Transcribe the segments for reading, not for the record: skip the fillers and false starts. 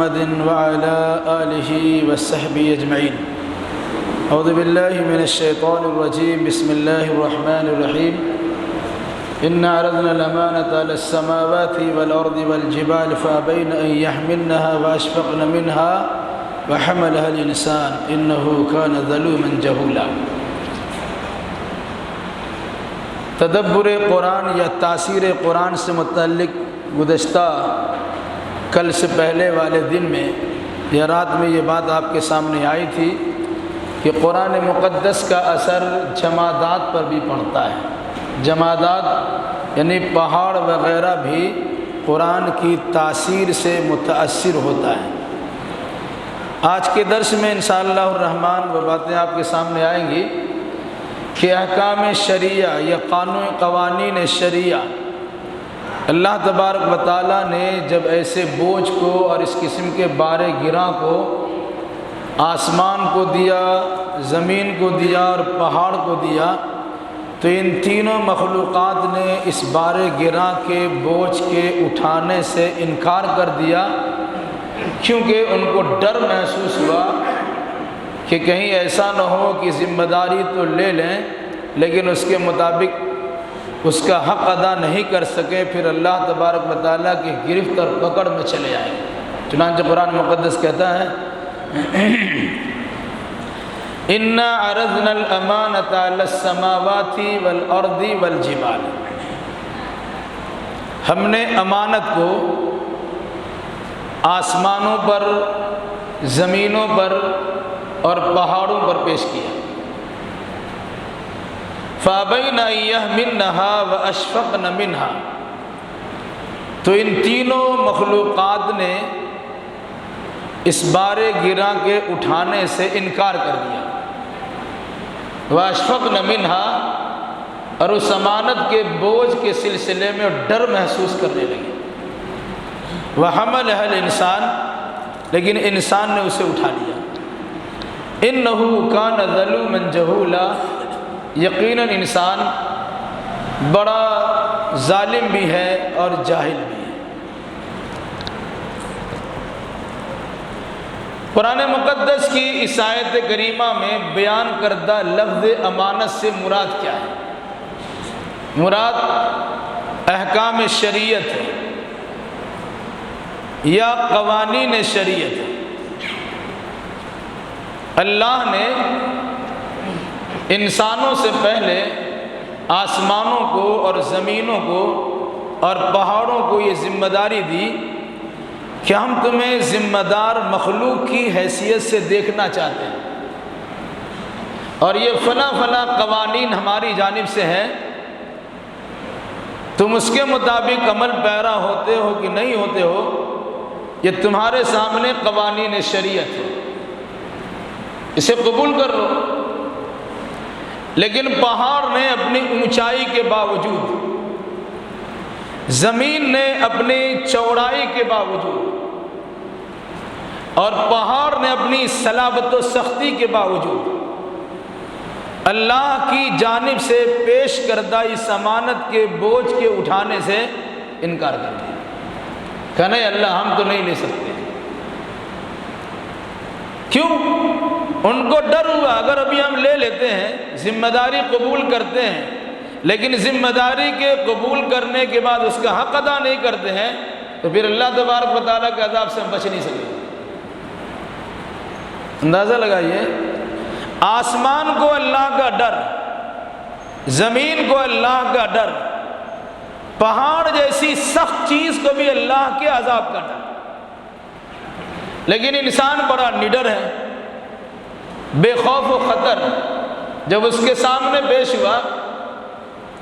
محمد وعلى آله وصحبه أجمعين. أعوذ بالله من الشيطان الرجيم. بسم الله الرحمن الرحيم. إنا عرضنا الأمانة على السماوات والأرض والجبال فأبين أن يحملنها وأشفقن منها وحملها الإنسان إنه كان ظلوما جهولا. تدبر قرآن یا تاثیر قرآن سے متعلق گزشتہ کل سے پہلے والے دن میں یا رات میں یہ بات آپ کے سامنے آئی تھی کہ قرآن مقدس کا اثر جمادات پر بھی پڑتا ہے. جمادات یعنی پہاڑ وغیرہ بھی قرآن کی تاثیر سے متاثر ہوتا ہے. آج کے درس میں انشاءاللہ الرحمن وہ باتیں آپ کے سامنے آئیں گی کہ احکام شریعہ یا قوانین شریعہ اللہ تبارک و تعالیٰ نے جب ایسے بوجھ کو اور اس قسم کے بارے گراں کو آسمان کو دیا، زمین کو دیا اور پہاڑ کو دیا، تو ان تینوں مخلوقات نے اس بارے گراں کے بوجھ کے اٹھانے سے انکار کر دیا، کیونکہ ان کو ڈر محسوس ہوا کہ کہیں ایسا نہ ہو کہ ذمہ داری تو لے لیں لیکن اس کے مطابق اس کا حق ادا نہیں کر سکے، پھر اللہ تبارک و تعالیٰ کی گرفت اور پکڑ میں چلے آئیں. چنانچہ قرآن مقدس کہتا ہے اِنَّا عَرَضْنَا الْأَمَانَةَ عَلَى السَّمَاوَاتِ وَالْأَرْضِ وَالْجِبَالِ. ہم نے امانت کو آسمانوں پر، زمینوں پر اور پہاڑوں پر پیش کیا. فَأَبَيْنَ أَن يَحْمِلْنَهَا وَأَشْفَقْنَ مِنْهَا. تو ان تینوں مخلوقات نے اس بارے گراں کے اٹھانے سے انکار کر دیا. وَأَشْفَقْنَ مِنْهَا، اور اس امانت کے بوجھ کے سلسلے میں ڈر محسوس کرنے لگے. وَحَمَلَهَا الْإِنسان، لیکن انسان نے اسے اٹھا لیا. إِنَّهُ كَانَ ظَلُومًا جَهُولًا، یقیناً انسان بڑا ظالم بھی ہے اور جاہل بھی ہے. قرآن مقدس کی اس آیت کریمہ میں بیان کردہ لفظ امانت سے مراد کیا ہے؟ مراد احکام شریعت ہے یا قوانین شریعت ہے. اللہ نے انسانوں سے پہلے آسمانوں کو اور زمینوں کو اور پہاڑوں کو یہ ذمہ داری دی کہ ہم تمہیں ذمہ دار مخلوق کی حیثیت سے دیکھنا چاہتے ہیں، اور یہ فلاں فلاں قوانین ہماری جانب سے ہیں، تم اس کے مطابق عمل پیرا ہوتے ہو کہ نہیں ہوتے ہو، یہ تمہارے سامنے قوانین شریعت ہے، اسے قبول کر لو. لیکن پہاڑ نے اپنی اونچائی کے باوجود، زمین نے اپنی چوڑائی کے باوجود، اور پہاڑ نے اپنی صلابت و سختی کے باوجود اللہ کی جانب سے پیش کردہ اس امانت کے بوجھ کے اٹھانے سے انکار کر دیا کہ نہیں اللہ ہم تو نہیں لے سکتے. کیوں؟ ان کو ڈر ہوا اگر ابھی ہم لے لیتے ہیں، ذمہ داری قبول کرتے ہیں، لیکن ذمہ داری کے قبول کرنے کے بعد اس کا حق ادا نہیں کرتے ہیں، تو پھر اللہ تبارک و تعالیٰ کے عذاب سے ہم بچ نہیں سکتے. اندازہ لگائیے، آسمان کو اللہ کا ڈر، زمین کو اللہ کا ڈر، پہاڑ جیسی سخت چیز کو بھی اللہ کے عذاب کا ڈر، لیکن انسان بڑا نڈر ہے، بے خوف و خطر. جب اس کے سامنے پیش ہوا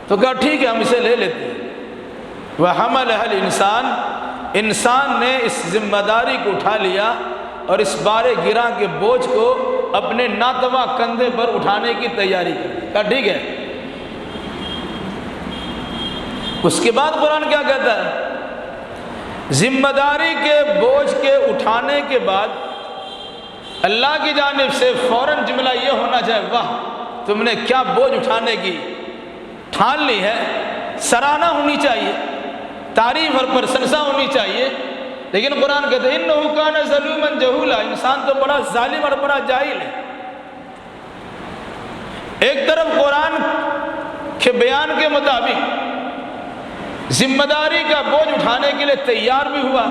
تو کہا ٹھیک ہے ہم اسے لے لیتے ہیں. وَحَمَلَهَا الْإِنسان، انسان نے اس ذمہ داری کو اٹھا لیا اور اس بارے گراں کے بوجھ کو اپنے ناتواں کندھے پر اٹھانے کی تیاری کی. کہا ٹھیک ہے. اس کے بعد قرآن کیا کہتا ہے؟ ذمہ داری کے بوجھ کے اٹھانے کے بعد اللہ کی جانب سے فوراً جملہ یہ ہونا چاہے واہ تم نے کیا بوجھ اٹھانے کی ٹھان لی ہے. سراہنا ہونی چاہیے، تعریف اور پرشنسا ہونی چاہیے لیکن قرآن کہتے ہیں انہ کان ظلوما جہولا، انسان تو بڑا ظالم اور بڑا جاہل ہے۔ ایک طرف قرآن کے بیان کے مطابق ذمہ داری کا بوجھ اٹھانے کے لیے تیار بھی ہوا،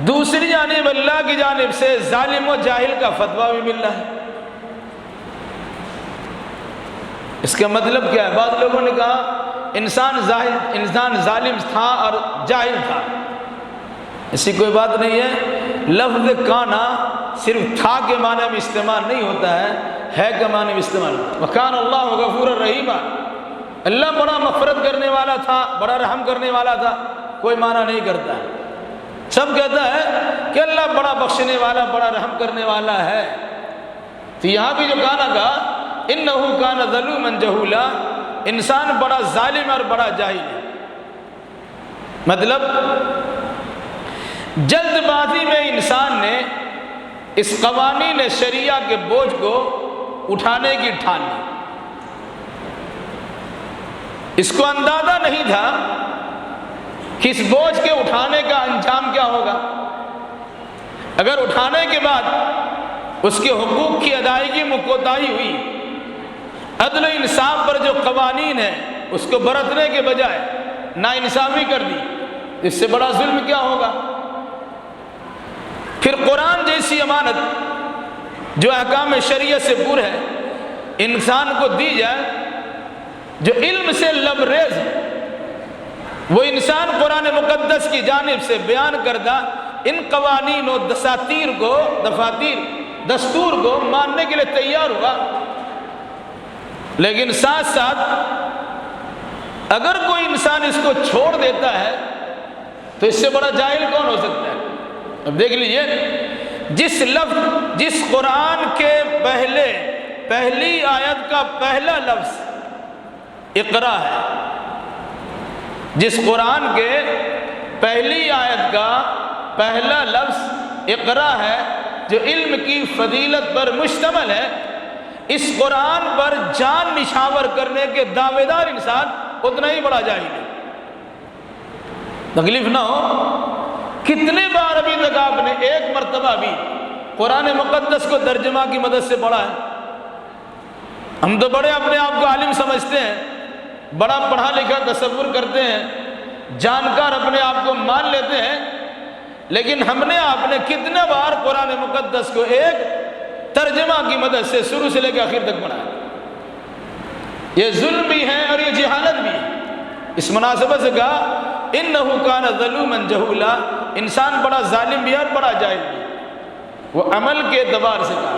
دوسری جانب اللہ کی جانب سے ظالم و جاہل کا فتویٰ بھی مل رہا ہے۔ اس کا مطلب کیا ہے؟ بعض لوگوں نے کہا انسان ظالم تھا اور جاہل تھا، ایسی کوئی بات نہیں ہے۔ لفظ کانا صرف تھا کے معنی میں استعمال نہیں ہوتا ہے کے معنی میں استعمال ہوتا ہے۔ وَكَانَ اللَّهُ غَفُورًا رَحِيمًا، اللہ بڑا مغفرت کرنے والا تھا، بڑا رحم کرنے والا تھا، کوئی معنی نہیں کرتا ہے۔ سب کہتا ہے کہ اللہ بڑا بخشنے والا، بڑا رحم کرنے والا ہے۔ تو یہاں بھی جو کانا کہا انہو کان ظلوما جہولا، انسان بڑا ظالم اور بڑا جاہل ہے۔ مطلب جلد بازی میں انسان نے اس قوانین شریعہ کے بوجھ کو اٹھانے کی ٹھان لی۔ اس کو اندازہ نہیں تھا کہ اس بوجھ کے اٹھانے کا انجام کیا ہوگا۔ اگر اٹھانے کے بعد اس کے حقوق کی ادائیگی میں کوتاہی ہوئی، عدل و انصاف پر جو قوانین ہیں اس کو برتنے کے بجائے ناانصافی کر دی، اس سے بڑا ظلم کیا ہوگا۔ پھر قرآن جیسی امانت جو احکام شریعت سے پر ہے انسان کو دی جائے، جو علم سے لبریز ہے، وہ انسان قرآن مقدس کی جانب سے بیان کردہ ان قوانین و دستور کو ماننے کے لیے تیار ہوا۔ لیکن ساتھ ساتھ اگر کوئی انسان اس کو چھوڑ دیتا ہے تو اس سے بڑا جاہل کون ہو سکتا ہے۔ اب دیکھ لیجئے، جس قرآن کے پہلی آیت کا پہلا لفظ اقرا ہے، جس قرآن کے پہلی آیت کا پہلا لفظ اقرا ہے، جو علم کی فضیلت پر مشتمل ہے، اس قرآن پر جان نشاور کرنے کے دعوے دار انسان اتنا ہی بڑا جاہل ہے۔ تکلیف نہ ہو، کتنے بار ابھی تک آپ نے ایک مرتبہ بھی قرآن مقدس کو ترجمہ کی مدد سے پڑھا ہے؟ ہم تو بڑے اپنے آپ کو عالم سمجھتے ہیں، بڑا پڑھا لکھا تصور کرتے ہیں، جانکار اپنے آپ کو مان لیتے ہیں، لیکن ہم نے آپ نے کتنے بار قرآن مقدس کو ایک ترجمہ کی مدد سے شروع سے لے کے آخر تک پڑھا ہے؟ یہ ظلم بھی ہے اور یہ جہالت بھی ہے۔ اس مناسبت سے کہا انہو کان ظلوما جہولا، انسان بڑا ظالم بھی ہے اور بڑا جاہل بھی ہے۔ وہ عمل کے اعتبار سے کہا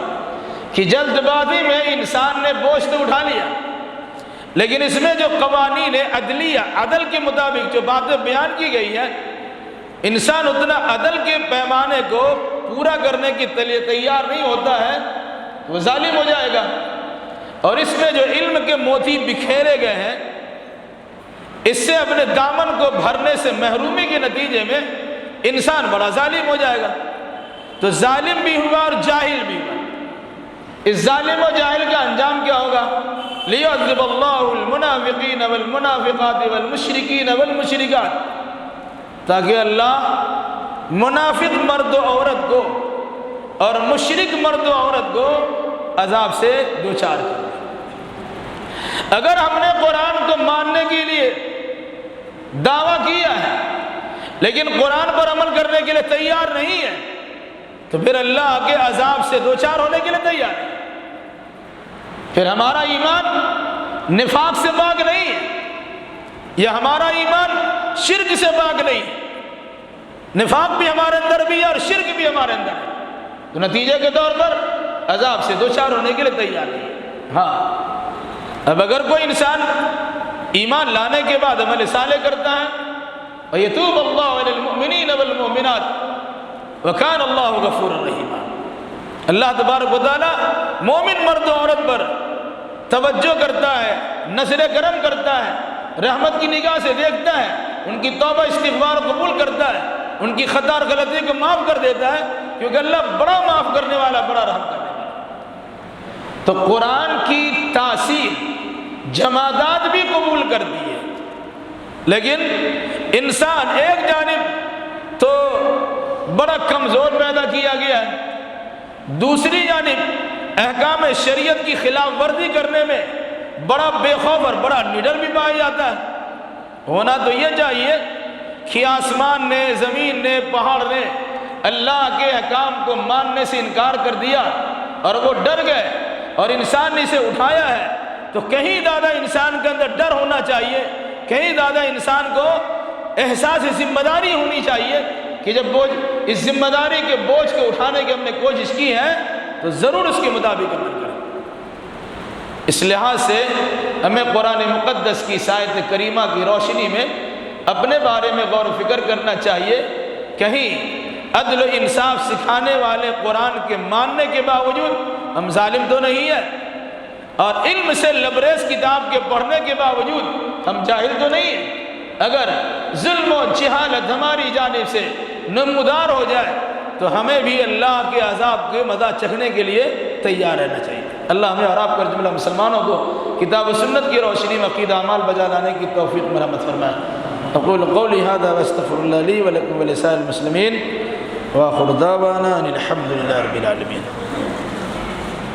کہ جلد بازی میں انسان نے بوجھ تو اٹھا لیا، لیکن اس میں جو قوانین عدلیہ، عدل کے مطابق جو باتیں بیان کی گئی ہیں، انسان اتنا عدل کے پیمانے کو پورا کرنے کے لیے تیار نہیں ہوتا ہے، وہ ظالم ہو جائے گا۔ اور اس میں جو علم کے موتی بکھیرے گئے ہیں، اس سے اپنے دامن کو بھرنے سے محرومی کے نتیجے میں انسان بڑا ظالم ہو جائے گا۔ تو ظالم بھی ہوا اور جاہل بھی ہوا۔ اس ظالم و جاہل کا انجام کیا ہوگا؟ لِيُعَذِّبَ اللَّهُ الْمُنَافِقِينَ وَالْمُنَافِقَاتِ وَالْمُشْرِكِينَ وَالْمُشْرِكَاتِ، تاکہ اللہ منافق مرد و عورت کو اور مشرک مرد و عورت کو عذاب سے دوچار کرے۔ اگر ہم نے قرآن کو ماننے کے لیے دعویٰ کیا ہے لیکن قرآن پر عمل کرنے کے لیے تیار نہیں ہے، تو پھر اللہ کے عذاب سے دوچار ہونے کے لیے تیار ہے۔ پھر ہمارا ایمان نفاق سے پاک نہیں ہے، یا ہمارا ایمان شرک سے پاک نہیں ہے۔ نفاق بھی ہمارے اندر بھی ہے اور شرک بھی ہمارے اندر ہے، تو نتیجے کے طور پر عذاب سے دوچار ہونے کے لیے تیار نہیں ہے۔ ہاں، اب اگر کوئی انسان ایمان لانے کے بعد عمل صالح کرتا ہے، وَيَتُوبَ اللَّهُ عَلَى الْمُؤْمِنِينَ وَالْمُؤْمِنَاتِ وَكَانَ اللَّهُ غَفُورًا رَحِيمًا، اللہ تبارک و تعالیٰ مومن مرد و عورت پر توجہ کرتا ہے، نظر کرم کرتا ہے، رحمت کی نگاہ سے دیکھتا ہے، ان کی توبہ استغفار قبول کرتا ہے، ان کی خطا اور غلطی کو معاف کر دیتا ہے، کیونکہ اللہ بڑا معاف کرنے والا، بڑا رحم کرنے والا۔ تو قرآن کی تاثیر جمادات بھی قبول کرتی ہے، لیکن انسان ایک جانب تو بڑا کمزور پیدا کیا گیا ہے، دوسری جانب احکام شریعت کی خلاف ورزی کرنے میں بڑا بے خوف اور بڑا نڈر بھی پایا جاتا ہے۔ ہونا تو یہ چاہیے کہ آسمان نے، زمین نے، پہاڑ نے اللہ کے احکام کو ماننے سے انکار کر دیا اور وہ ڈر گئے اور انسان نے اسے اٹھایا ہے، تو کہیں زیادہ انسان کے اندر ڈر ہونا چاہیے، کہیں زیادہ انسان کو احساس ذمہ داری ہونی چاہیے کہ جب اس ذمہ داری کے بوجھ کو اٹھانے کی ہم نے کوشش کی ہے تو ضرور اس کے مطابق عمل کریں۔ اس لحاظ سے ہمیں قرآن مقدس کی آیت کریمہ کی روشنی میں اپنے بارے میں غور و فکر کرنا چاہیے، کہیں عدل و انصاف سکھانے والے قرآن کے ماننے کے باوجود ہم ظالم تو نہیں ہیں، اور علم سے لبریز کتاب کے پڑھنے کے باوجود ہم جاہل تو نہیں ہیں۔ اگر ظلم و جہالت ہماری جانب سے نمودار ہو جائے تو ہمیں بھی اللہ کے عذاب کے مزہ چکھنے کے لیے تیار رہنا چاہیے۔ اللہ ہمیں اور آپ پر جملہ مسلمانوں کو کتاب و سنت کی روشنی میں عقیدہ اعمال بجا لانے کی توفیق مرحمت فرمائے۔ اقول قولی ھذا واستغفر اللہ لی ولکم ولسائر المسلمین وآخر دعوانا ان الحمد للہ رب العالمین۔